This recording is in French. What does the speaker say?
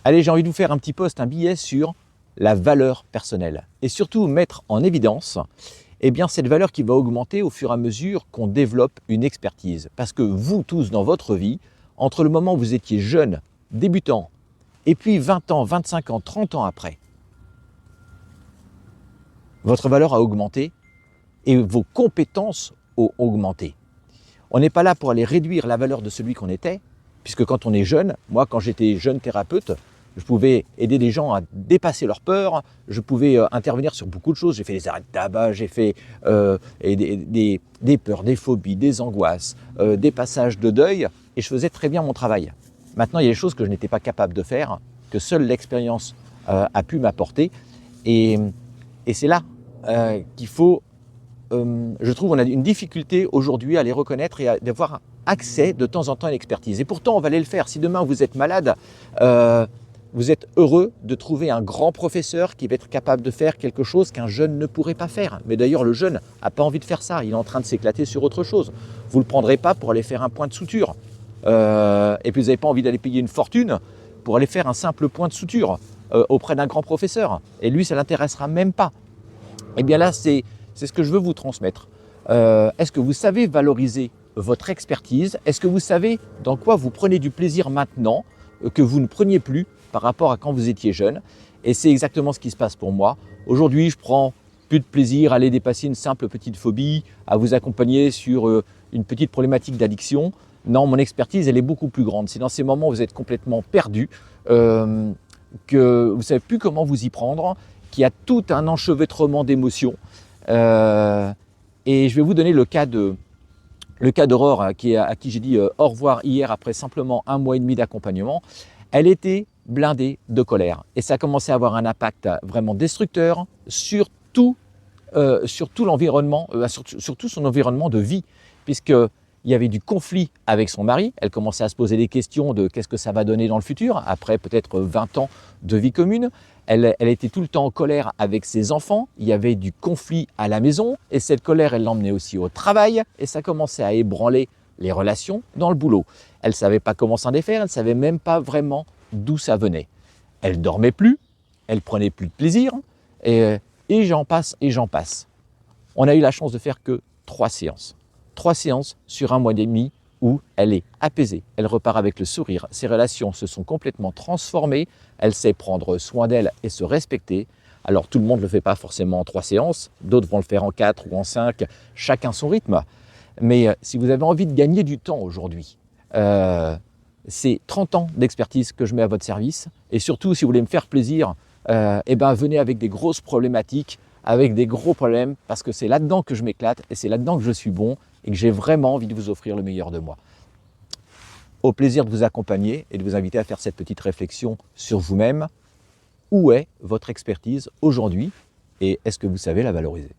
Allez, j'ai envie de vous faire un petit post, un billet sur la valeur personnelle. Et surtout mettre en évidence cette valeur qui va augmenter au fur et à mesure qu'on développe une expertise. Parce que vous tous dans votre vie, entre le moment où vous étiez jeune, débutant, et puis 20 ans, 25 ans, 30 ans après, votre valeur a augmenté et vos compétences ont augmenté. On n'est pas là pour aller réduire la valeur de celui qu'on était, puisque quand on est jeune, moi quand j'étais jeune thérapeute, je pouvais aider des gens à dépasser leurs peurs, je pouvais intervenir sur beaucoup de choses, j'ai fait des arrêts de tabac, j'ai fait des peurs, des phobies, des angoisses, des passages de deuil, et je faisais très bien mon travail. Maintenant, il y a des choses que je n'étais pas capable de faire, que seule l'expérience a pu m'apporter, et c'est là qu'il faut, je trouve, on a une difficulté aujourd'hui à les reconnaître et à avoir accès de temps en temps à l'expertise. Et pourtant, on va aller le faire. Si demain vous êtes malade, vous êtes heureux de trouver un grand professeur qui va être capable de faire quelque chose qu'un jeune ne pourrait pas faire. Mais d'ailleurs, le jeune n'a pas envie de faire ça. Il est en train de s'éclater sur autre chose. Vous ne le prendrez pas pour aller faire un point de suture. Et puis, vous n'avez pas envie d'aller payer une fortune pour aller faire un simple point de suture auprès d'un grand professeur. Et lui, ça ne l'intéressera même pas. Eh bien là, c'est ce que je veux vous transmettre. Est-ce que vous savez valoriser votre expertise? Est-ce que vous savez dans quoi vous prenez du plaisir maintenant que vous ne preniez plus par rapport à quand vous étiez jeune? Et c'est exactement ce qui se passe pour moi. Aujourd'hui, je prends plus de plaisir à aller dépasser une simple petite phobie, à vous accompagner sur une petite problématique d'addiction. Non, mon expertise, elle est beaucoup plus grande. C'est dans ces moments où vous êtes complètement perdu, que vous ne savez plus comment vous y prendre, qu'il y a tout un enchevêtrement d'émotions. Et je vais vous donner le cas d'Aurore, à qui j'ai dit au revoir hier après simplement 1 mois et demi d'accompagnement. Elle était blindée de colère et ça a commencé à avoir un impact vraiment destructeur sur tout l'environnement, sur tout son environnement de vie, puisqu'il y avait du conflit avec son mari. Elle commençait à se poser des questions de qu'est-ce que ça va donner dans le futur, après peut-être 20 ans de vie commune. Elle était tout le temps en colère avec ses enfants, il y avait du conflit à la maison et cette colère, elle l'emmenait aussi au travail et ça commençait à ébranler les relations dans le boulot. Elle ne savait pas comment s'en défaire, elle ne savait même pas vraiment d'où ça venait. Elle ne dormait plus, elle prenait plus de plaisir et j'en passe et j'en passe. On a eu la chance de faire que 3 séances. 3 séances sur 1 mois et demi où elle est apaisée, elle repart avec le sourire, ses relations se sont complètement transformées, elle sait prendre soin d'elle et se respecter. Alors tout le monde ne le fait pas forcément en 3 séances, d'autres vont le faire en 4 ou en 5, chacun son rythme. Mais si vous avez envie de gagner du temps aujourd'hui, c'est 30 ans d'expertise que je mets à votre service. Et surtout, si vous voulez me faire plaisir, venez avec des grosses problématiques, avec des gros problèmes, parce que c'est là-dedans que je m'éclate et c'est là-dedans que je suis bon et que j'ai vraiment envie de vous offrir le meilleur de moi. Au plaisir de vous accompagner et de vous inviter à faire cette petite réflexion sur vous-même. Où est votre expertise aujourd'hui et est-ce que vous savez la valoriser ?